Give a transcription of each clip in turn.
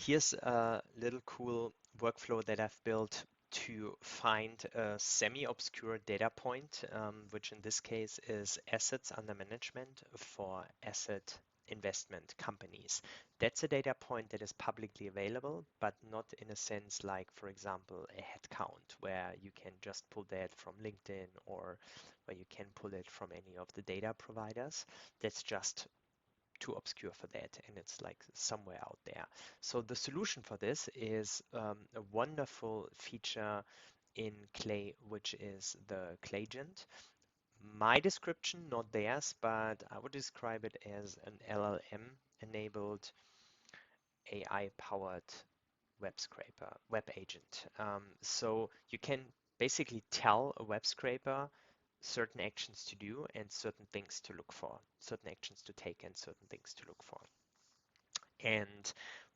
Here's a little cool workflow that I've built to find a semi-obscure data point, which in this case is assets under management for asset investment companies. That's a data point that is publicly available, but not in a sense like, for example, a headcount, where you can just pull that from LinkedIn or where you can pull it from any of the data providers. That's just too obscure for that, and it's like somewhere out there. So the solution for this is a wonderful feature in Clay, which is the Claygent. My description, not theirs, but I would describe it as an LLM-enabled AI-powered web scraper, web agent. So you can basically tell a web scraper certain actions to do and certain things to look for, certain actions to take and certain things to look for. And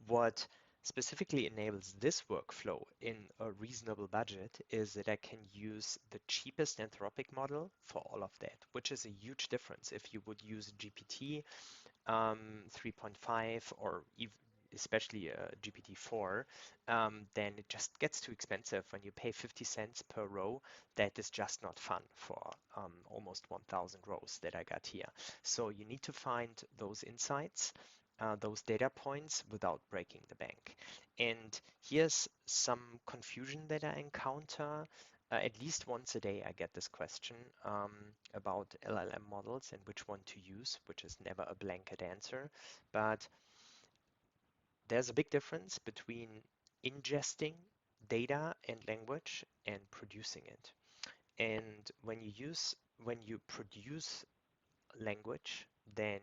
what specifically enables this workflow in a reasonable budget is that I can use the cheapest Anthropic model for all of that, which is a huge difference. If you would use GPT 3.5 or even especially GPT-4, then it just gets too expensive. When you pay 50 cents per row, that is just not fun for almost 1,000 rows that I got here. So you need to find those insights, those data points without breaking the bank. And here's some confusion that I encounter. At least once a day, I get this question about LLM models and which one to use, which is never a blanket answer. But there's a big difference between ingesting data and language and producing it. And when you produce language, then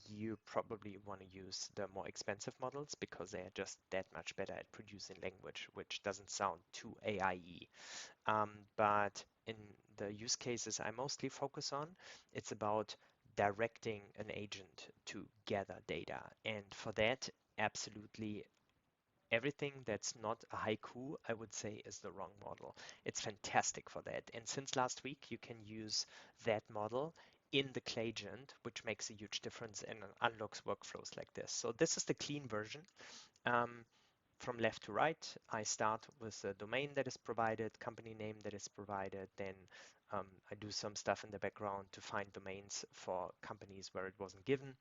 you probably want to use the more expensive models because they are just that much better at producing language, which doesn't sound too AI-y. But in the use cases I mostly focus on, it's about directing an agent to gather data. And for that, absolutely everything that's not a haiku, I would say, is the wrong model. It's fantastic for that. And since last week, you can use that model in the Claygent, which makes a huge difference and unlocks workflows like this. So this is the clean version. Um, from left to right, I start with the domain that is provided, company name that is provided, then I do some stuff in the background to find domains for companies where it wasn't given,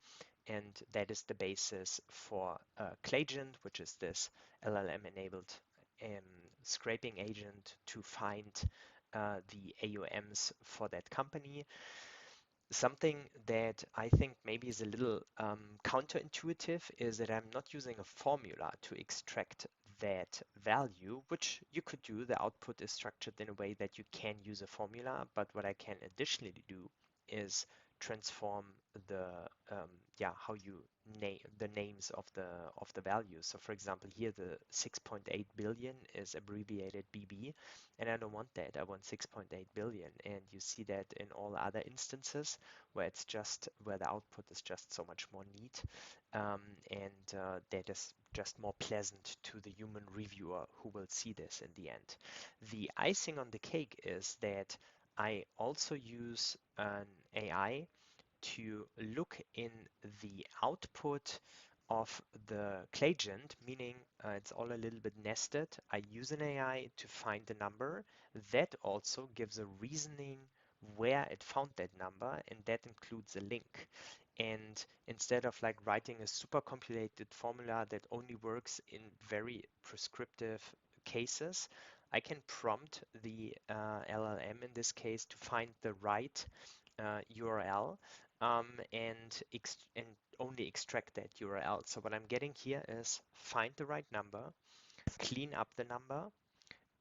and that is the basis for Claygent, which is this LLM-enabled scraping agent to find the AUMs for that company. Something that I think maybe is a little counterintuitive is that I'm not using a formula to extract that value, which you could do. The output is structured in a way that you can use a formula, but what I can additionally do is transform the how you name the names of the values. So for example, here the 6.8 billion is abbreviated BB, and I don't want that. I want 6.8 billion, and you see that in all other instances where the output is just so much more neat, and that is just more pleasant to the human reviewer who will see this in the end. The icing on the cake is that I also use an AI to look in the output of the Claygent, meaning it's all a little bit nested. I use an AI to find the number. That also gives a reasoning where it found that number, and that includes a link. And instead of like writing a super complicated formula that only works in very prescriptive cases, I can prompt the LLM in this case to find the right URL and only extract that URL. So what I'm getting here is find the right number, clean up the number,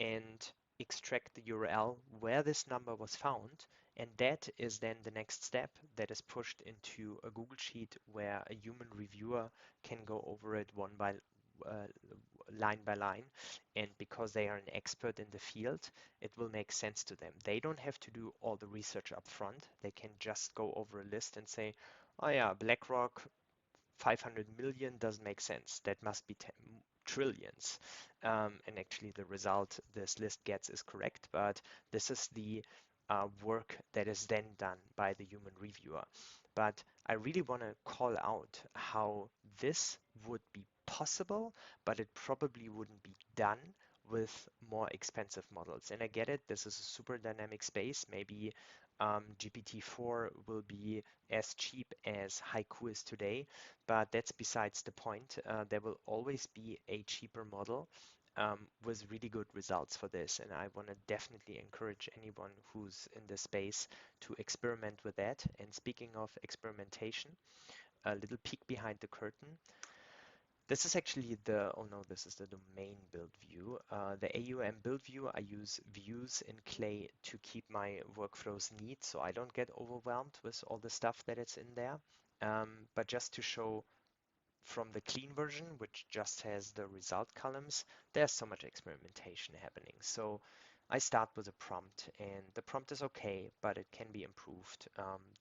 and extract the URL where this number was found. And that is then the next step that is pushed into a Google Sheet where a human reviewer can go over it uh, line by line. And because they are an expert in the field, it will make sense to them. They don't have to do all the research up front. They can just go over a list and say, oh yeah, BlackRock 500 million doesn't make sense. That must be trillions. And actually the result this list gets is correct, but this is the work that is then done by the human reviewer. But I really want to call out how this would be possible, but it probably wouldn't be done with more expensive models. And I get it, this is a super dynamic space. Maybe GPT-4 will be as cheap as Haiku is today, but that's besides the point. There will always be a cheaper model with really good results for this. And I want to definitely encourage anyone who's in the space to experiment with that. And speaking of experimentation, a little peek behind the curtain. This is actually the, oh no, this is the domain build view. The AUM build view, I use views in Clay to keep my workflows neat so I don't get overwhelmed with all the stuff that is in there. But just to show from the clean version, which just has the result columns, there's so much experimentation happening. So I start with a prompt, and the prompt is okay, but it can be improved.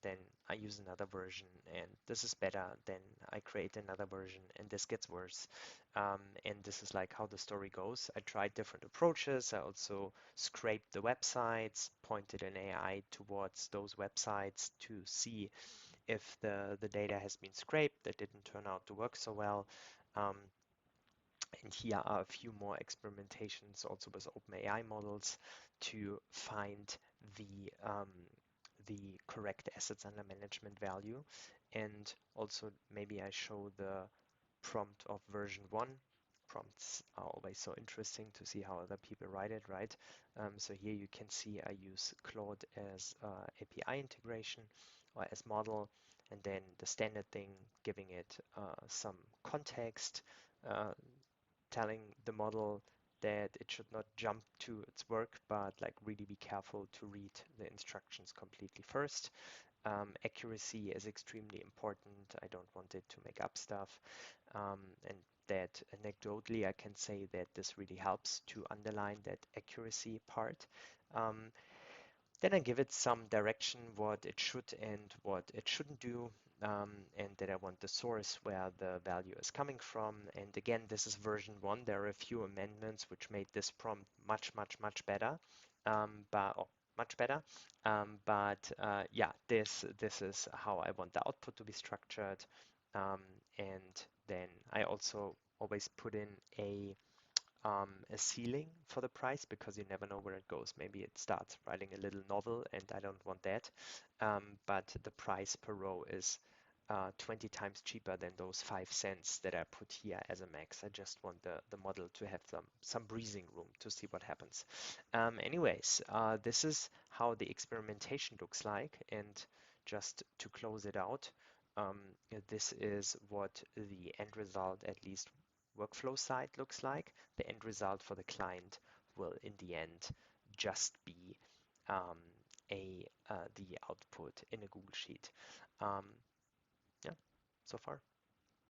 Then I use another version, and this is better. Then I create another version, and this gets worse. And this is like how the story goes. I tried different approaches. I also scraped the websites, pointed an AI towards those websites to see if the data has been scraped that didn't turn out to work so well. Um, and here are a few more experimentations also with OpenAI models to find the correct assets under management value. And also maybe I show the prompt of version 1. Prompts are always so interesting to see how other people write it, right? So here you can see I use Claude as API integration or as model, and then the standard thing, giving it some context, uh, telling the model that it should not jump to its work, but like really be careful to read the instructions completely first. Accuracy is extremely important. I don't want it to make up stuff. And that anecdotally, I can say that this really helps to underline that accuracy part. Then I give it some direction what it should and what it shouldn't do, and that I want the source where the value is coming from. And again, this is version 1. There are a few amendments which made this prompt much, much, much better. Much better. Yeah, this is how I want the output to be structured. And then I also always put in a ceiling for the price because you never know where it goes. Maybe it starts writing a little novel and I don't want that. But the price per row is 20 times cheaper than those 5 cents that I put here as a max. I just want the model to have some breathing room to see what happens. Anyways, this is how the experimentation looks like. And just to close it out, um, this is what the end result, at least workflow side, looks like. The end result for the client will in the end just be um, the output in a Google Sheet. Um, yeah, so far.